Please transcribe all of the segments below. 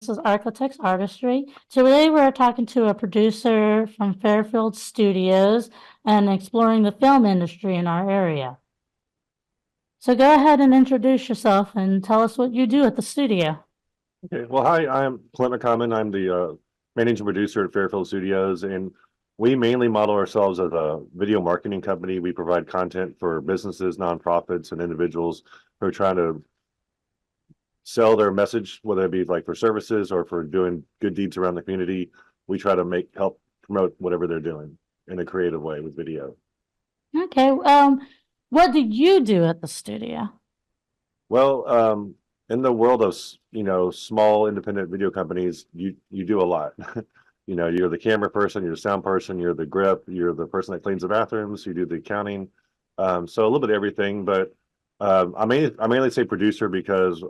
is ArkLaTex Artistry. Today we're talking to a producer from Fairfield Studios and exploring the film industry in our area. So go ahead and introduce yourself and tell us what you do at the studio. Okay, well, hi, I'm Clint McCommon. I'm the managing producer at Fairfield Studios, and we mainly model ourselves as a video marketing company. We provide content for businesses, nonprofits, and individuals who are trying to sell their message, whether it be like for services or for doing good deeds around the community. We try to help promote whatever they're doing in a creative way with video. Okay, what did you do at the studio? Well, in the world of small independent video companies, you do a lot. You're the camera person, you're the sound person, you're the grip, you're the person that cleans the bathrooms, you do the accounting. So a little bit of everything, but I mainly say producer because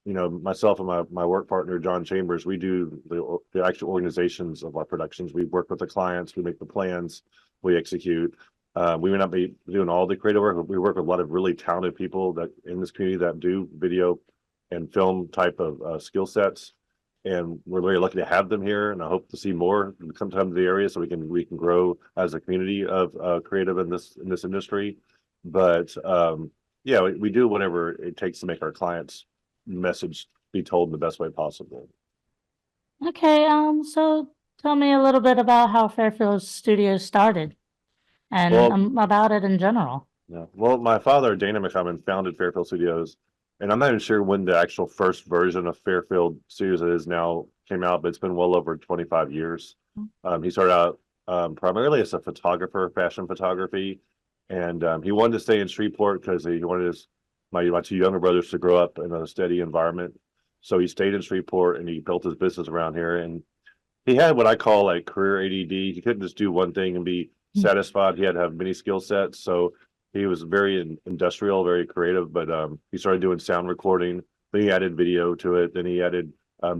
myself and my work partner John Chambers, we do the actual organizations of our productions. We work with the clients, we make the plans, we execute. We may not be doing all the creative work, but we work with a lot of really talented people that in this community that do video and film type of skill sets. And we're very lucky to have them here. And I hope to see more come to the area so we can grow as a community of creative in this industry. But yeah, we do whatever it takes to make our clients' message be told in the best way possible. Okay, so tell me a little bit about how Fairfield Studios started and Well, about it in general. yeah. Well, my father, Dana McCommon, founded Fairfield Studios, and I'm not even sure when the actual first version of Fairfield Studios is now came out, but it's been well over 25 years. He started out primarily as a photographer, fashion photography, and he wanted to stay in Shreveport because he wanted my two younger brothers to grow up in a steady environment. So he stayed in Shreveport and he built his business around here. And he had what I call like career ADD. He couldn't just do one thing and be satisfied. He had to have many skill sets. So he was very industrial, very creative, but he started doing sound recording. Then he added video to it. Then he added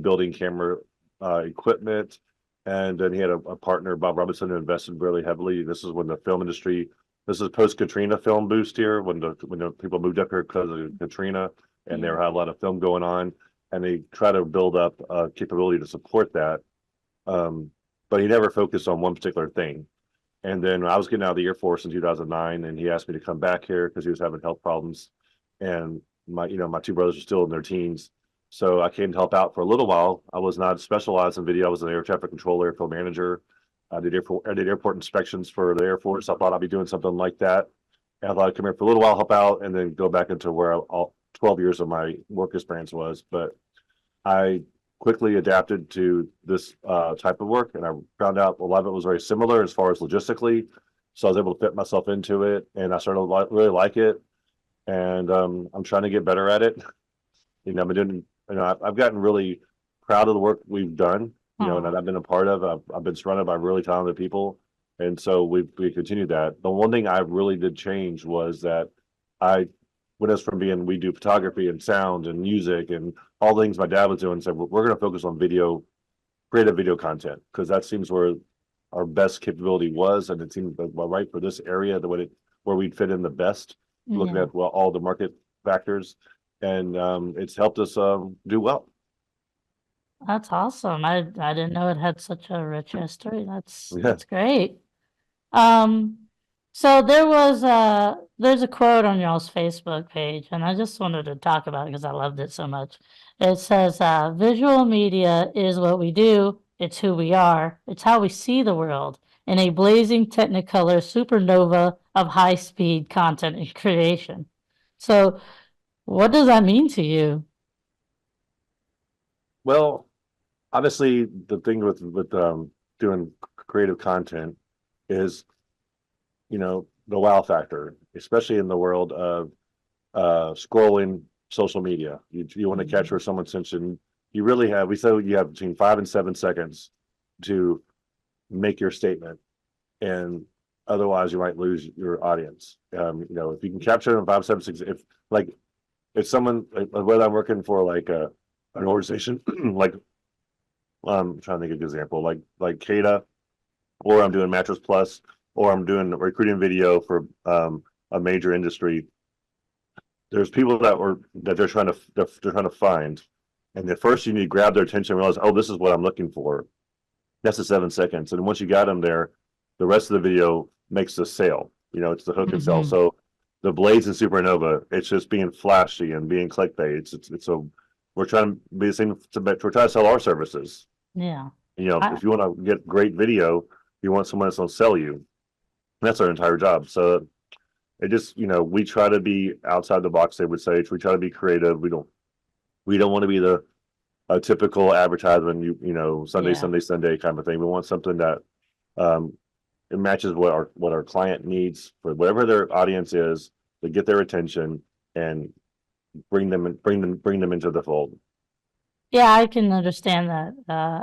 building camera equipment. And then he had a partner, Bob Robinson, who invested really heavily. This is when the film industry, this is post-Katrina film boost here, when the people moved up here because of Katrina, and there had a lot of film going on. And they try to build up capability to support that. But he never focused on one particular thing. And then I was getting out of the Air Force in 2009, and he asked me to come back here because he was having health problems. And my two brothers are still in their teens. So I came to help out for a little while. I was not specialized in video. I was an air traffic controller, airfield manager. I did airport inspections for the Air Force. I thought I'd be doing something like that. And I thought I'd come here for a little while, help out, and then go back into where all 12 years of my work experience was. But I quickly adapted to this type of work, and I found out a lot of it was very similar as far as logistically. So I was able to fit myself into it, and I started to really like it. And I'm trying to get better at it. I've been doing. I've gotten really proud of the work we've done. And I've been a part of. I've been surrounded by really talented people, and so we continued that. The one thing I really did change was that I went us from being we do photography and sound and music and all the things my dad was doing. Said we're going to focus on video, creative video content, because that seems where our best capability was, and it seemed right for this area, where we'd fit in the best. Looking at all the market factors, and it's helped us do well. That's awesome. I didn't know it had such a rich history. That's Yeah. that's great. So there's a quote on y'all's Facebook page, and I just wanted to talk about it because I loved it so much. It says, visual media is what we do, it's who we are, it's how we see the world in a blazing technicolor supernova of high-speed content and creation. So what does that mean to you? Well, obviously, the thing with doing creative content is, the wow factor, especially in the world of scrolling social media. You want to capture someone's attention. You really have. We say you have between 5 and 7 seconds to make your statement, and otherwise you might lose your audience. If you can capture them in 5, 7, 6, if someone, whether I'm working for like an organization like I'm trying to think of an example, like Cada, or I'm doing Mattress Plus, or I'm doing a recruiting video for a major industry. There's people that they're trying to find, And at first you need to grab their attention and realize, oh, this is what I'm looking for. That's the 7 seconds. And once you got them there, the rest of the video makes the sale. You know, it's the hook and sell. Mhm. So the blades and supernova, it's just being flashy and being clickbait. It's a we're trying to be the same. We're trying to sell our services. Yeah. You know, I, if you want to get great video, you want someone that's going to sell you. That's our entire job. So it just, you know, we try to be outside the box. They would say we try to be creative. We don't want to be the a typical advertisement. You know, Sunday, yeah. Sunday, Sunday kind of thing. We want something that um, it matches what our client needs for whatever their audience is to get their attention and bring them into the fold. Yeah, I can understand that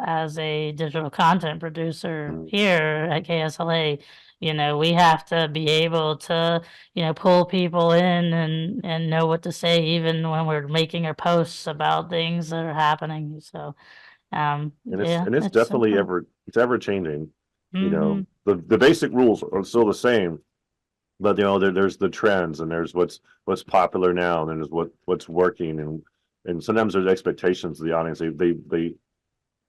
as a digital content producer Mm. here at KSLA, we have to be able to, pull people in and know what to say even when we're making our posts about things that are happening. So, yeah, And it's it's definitely important. it's ever changing. You Mm-hmm. know, the basic rules are still the same, but you know, there's the trends and there's what's popular now and there's what's working and sometimes there's expectations of the audience.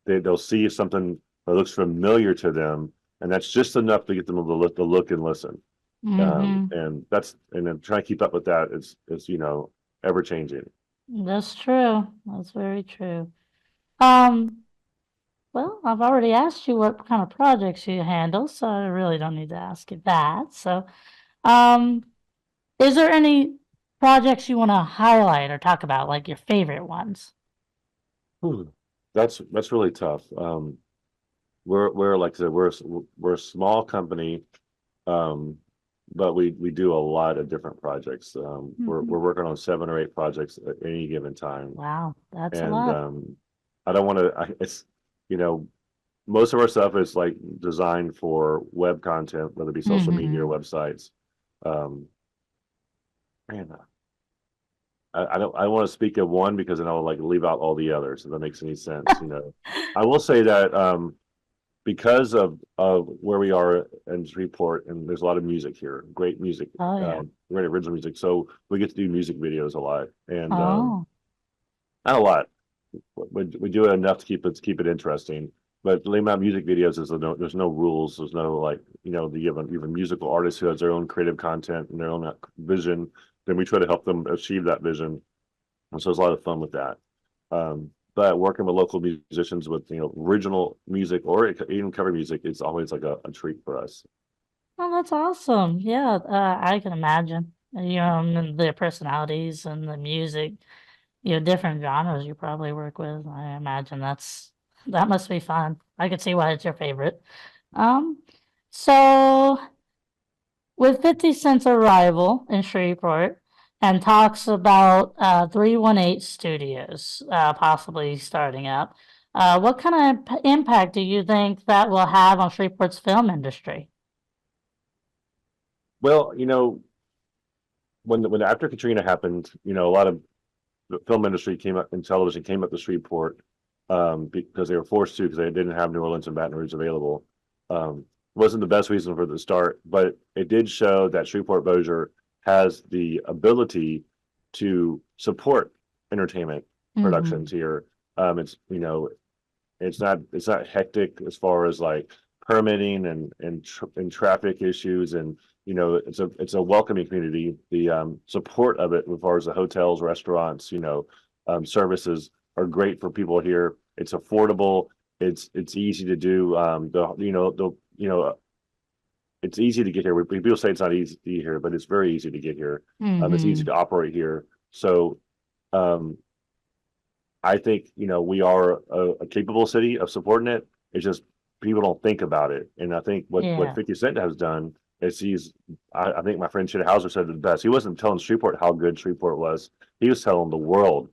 They'll see something that looks familiar to them, and that's just enough to get them to look and listen. Mm-hmm. And then trying to keep up with that is you know ever changing. That's true. That's very true. Um, well, I've already asked you what kind of projects you handle, so I really don't need to ask you that. So, um, is there any projects you want to highlight or talk about, like your favorite ones? Whew. That's really tough. We're like I said, we're a small company, um, but we do a lot of different projects. We're Mhm. working on 7 or 8 projects at any given time, Wow, that's a and lot. I don't want to. It's you know most of our stuff is like designed for web content, whether it be social media or Hmm. websites. Um, man, I don't want to speak of one because then I'll like leave out all the others if that makes any sense. You know, I will say that because of where we are in Shreveport, and there's a lot of music here, great music, Oh yeah. great original music. So we get to do music videos a lot, and Oh. not a lot. We do it enough to keep it interesting. But the amount of music videos is there's no rules. There's no like you have a musical artist who has their own creative content and their own vision. Then we try to help them achieve that vision, and so there's a lot of fun with that. But working with local musicians with original music or even cover music is always like a treat for us. Oh, that's awesome. Yeah, I can imagine. And the personalities and the music, different genres you probably work with. I imagine that must be fun. I could see why it's your favorite. Um, so with 50 Cent's arrival in Shreveport and talks about 318 Studios possibly starting up, what kind of impact do you think that will have on Shreveport's film industry? Well, when after Katrina happened, a lot of the film industry came up and television came up to Shreveport because they were forced to because they didn't have New Orleans and Baton Rouge available. Wasn't the best reason for the start, but it did show that Shreveport Bossier has the ability to support entertainment productions Hmm. here. It's it's not hectic as far as like permitting and traffic issues and it's a welcoming community. The support of it as far as the hotels, restaurants, services are great for people here. It's affordable. It's easy to do. It's easy to get here. People say it's not easy to get here, but it's very easy to get here. It's easy Hmm. to operate here. So um, I think we are a capable city of supporting it. It's just people don't think about it, and I think what Yeah. 50 Cent has done is I think my friend Shit Hauser said it best. He wasn't telling Shreveport how good Shreveport was. He was telling the world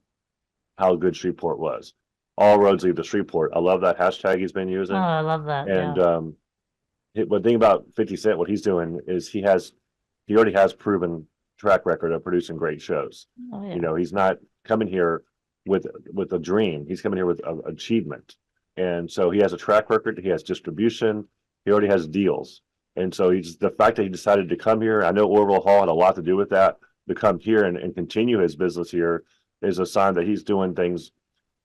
how good Shreveport was. All roads lead to Shreveport. I love that hashtag he's been Oh, using. I love that. And Yeah. the thing about 50 Cent, what he's doing is he already has proven track record of producing great shows. Oh, yeah. He's not coming here with a dream. He's coming here with achievement. And so he has a track record, he has distribution, he already has deals. And so he's the fact that he decided to come here, I know Orville Hall had a lot to do with that, to come here and continue his business here is a sign that he's doing things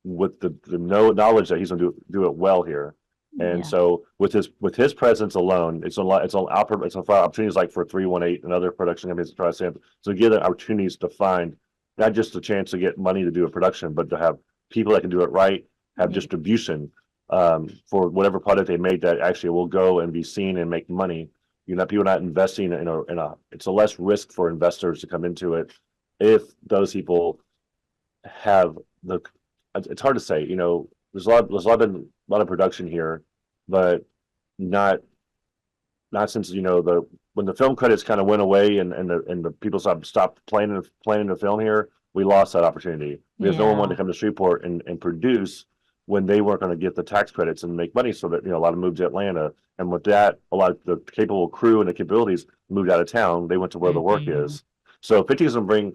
with the knowledge that he's going to do it well here. And Yeah. so with his presence alone, it's a lot. It's for opportunities like for 318 and other production companies to try to sample. So give them opportunities to find not just a chance to get money to do a production, but to have people that can do it right, have Yeah. distribution for whatever product they make that actually will go and be seen and make money. People not investing in a. It's a less risk for investors to come into it if those people have the. It's hard to say. There's a lot of production here, but not since when the film credits kind of went away and the people stopped playing the film here, we lost that opportunity because no one wanted to come to Shreveport and produce when they weren't going to get the tax credits and make money. So that a lot of moved to Atlanta, and with that, a lot of the capable crew and the capabilities moved out of town. They went to where the work is. So 50 is going to bring,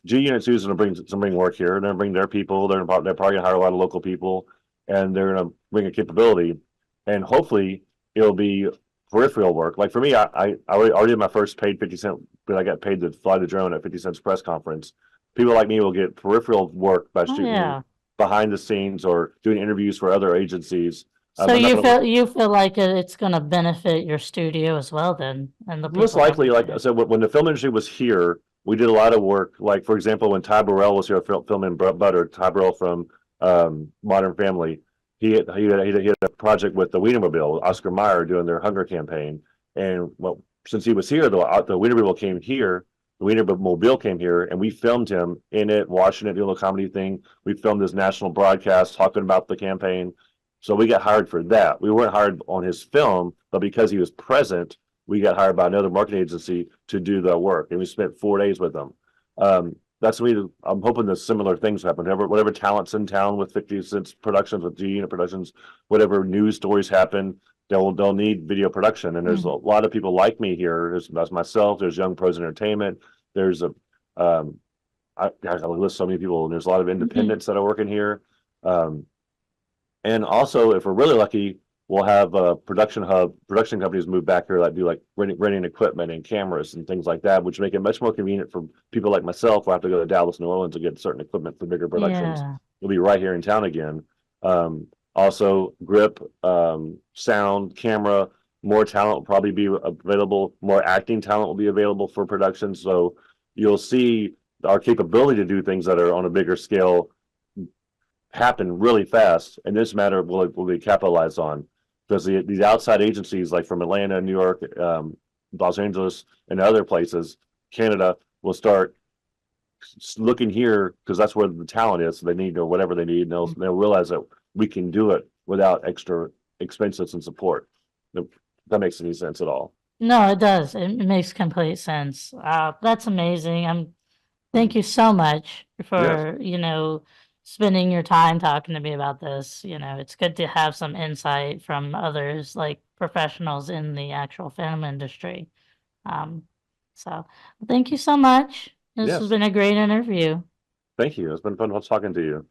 G Unit 2 is going to bring work here. They're going to bring their people. They're probably going to hire a lot of local people, and they're going to bring a capability, and hopefully it'll be peripheral work. Like for me, I already did my first paid 50 cent, but I got paid to fly the drone at 50 cents press conference. People like me will get peripheral work by shooting behind the scenes or doing interviews for other agencies. So you feel like it's going to benefit your studio as well, then, and the most likely. Like I said, when the film industry was here, we did a lot of work. Like for example, when Ty Burrell was here filming Butter, Ty Burrell from Modern Family, he had a project with the Wienermobile, Oscar Mayer, doing their hunger campaign. And since he was here, the Wienermobile came here. The Wienermobile came here, and we filmed him in it, watching it, doing a comedy thing. We filmed his national broadcast talking about the campaign. So we got hired for that. We weren't hired on his film, but because he was present, we got hired by another marketing agency to do the work, and we spent 4 days with them. That's me. I'm hoping that similar things happen. Whatever talent's in town with 50 Cents Productions, with G Unit Productions, whatever news stories happen, they'll need video production. And there's a lot of people like me here. There's myself. There's Young Pros Entertainment. There's I list so many people, and there's a lot of independents that are working here. And also, if we're really lucky, we'll have a production companies move back here that do renting equipment and cameras and things like that, which make it much more convenient for people like myself who have to go to Dallas, New Orleans to get certain equipment for bigger productions. We'll be right here in town again. Also, grip, sound, camera, more talent will probably be available. More acting talent will be available for production. So you'll see our capability to do things that are on a bigger scale happen really fast. And this matter will be capitalized on, because these outside agencies like from Atlanta, New York, Los Angeles, and other places, Canada, will start looking here because that's where the talent is. So they need whatever they need, and they'll realize that we can do it without extra expenses and support. If that makes any sense at all. No, it does. It makes complete sense. That's amazing. Thank you so much for, spending your time talking to me about this. It's good to have some insight from others, like professionals in the actual film industry. So thank you so much. This has been a great interview. Thank you. It's been fun talking to you.